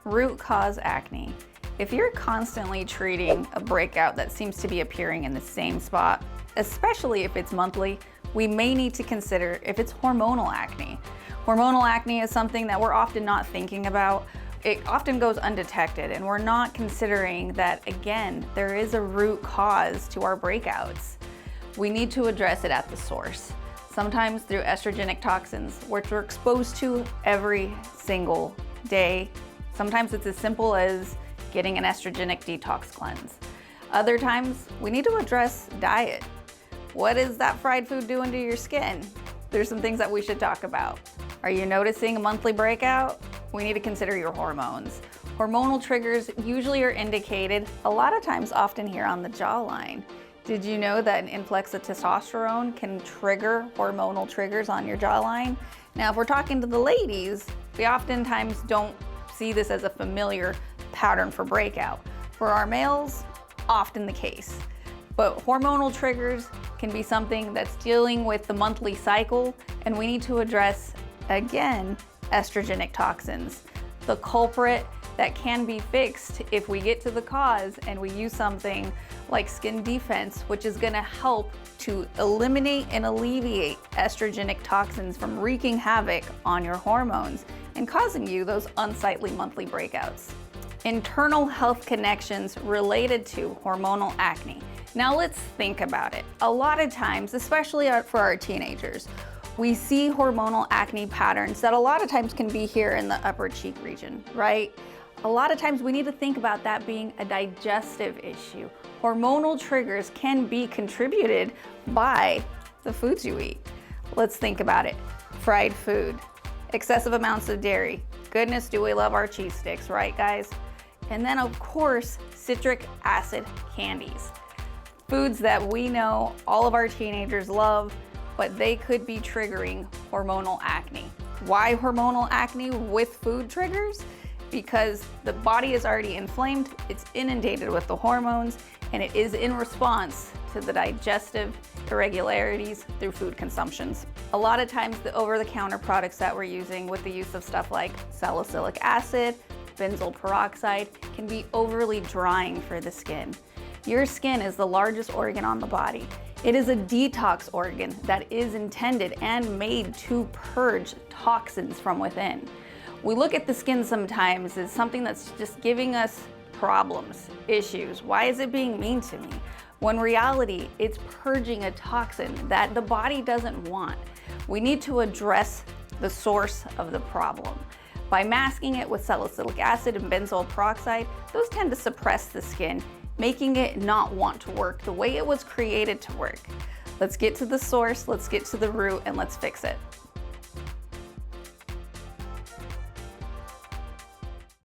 Root cause acne. If you're constantly treating a breakout that seems to be appearing in the same spot, especially if it's monthly, we may need to consider if it's hormonal acne. Hormonal acne is something that we're often not thinking about. It often goes undetected, and we're not considering that, again, there is a root cause to our breakouts. We need to address it at the source, sometimes through estrogenic toxins, which we're exposed to every single day. Sometimes it's as simple as getting an estrogenic detox cleanse. Other times, we need to address diet. What is that fried food doing to your skin? There's some things that we should talk about. Are you noticing a monthly breakout? We need to consider your hormones. Hormonal triggers usually are indicated a lot of times often here on the jawline. Did you know that an influx of testosterone can trigger hormonal triggers on your jawline? Now, if we're talking to the ladies, we oftentimes don't see this as a familiar pattern for breakout. For our males, often the case. But hormonal triggers can be something that's dealing with the monthly cycle, and we need to address, again, estrogenic toxins. The culprit that can be fixed if we get to the cause and we use something like skin defense, which is gonna help to eliminate and alleviate estrogenic toxins from wreaking havoc on your hormones and causing you those unsightly monthly breakouts. Internal health connections related to hormonal acne. Now let's think about it. A lot of times, especially for our teenagers, we see hormonal acne patterns that a lot of times can be here in the upper cheek region, right? A lot of times we need to think about that being a digestive issue. Hormonal triggers can be contributed by the foods you eat. Let's think about it. Fried food, excessive amounts of dairy. Goodness, do we love our cheese sticks, right guys? And then of course, citric acid candies. Foods that we know all of our teenagers love, but they could be triggering hormonal acne. Why hormonal acne with food triggers? Because the body is already inflamed, it's inundated with the hormones, and it is in response to the digestive irregularities through food consumptions. A lot of times the over-the-counter products that we're using with the use of stuff like salicylic acid, benzoyl peroxide can be overly drying for the skin. Your skin is the largest organ on the body. It is a detox organ that is intended and made to purge toxins from within. We look at the skin sometimes as something that's just giving us problems, issues. Why is it being mean to me? When in reality, it's purging a toxin that the body doesn't want. We need to address the source of the problem. By masking it with salicylic acid and benzoyl peroxide, those tend to suppress the skin, making it not want to work the way it was created to work. Let's get to the source, let's get to the root, and let's fix it.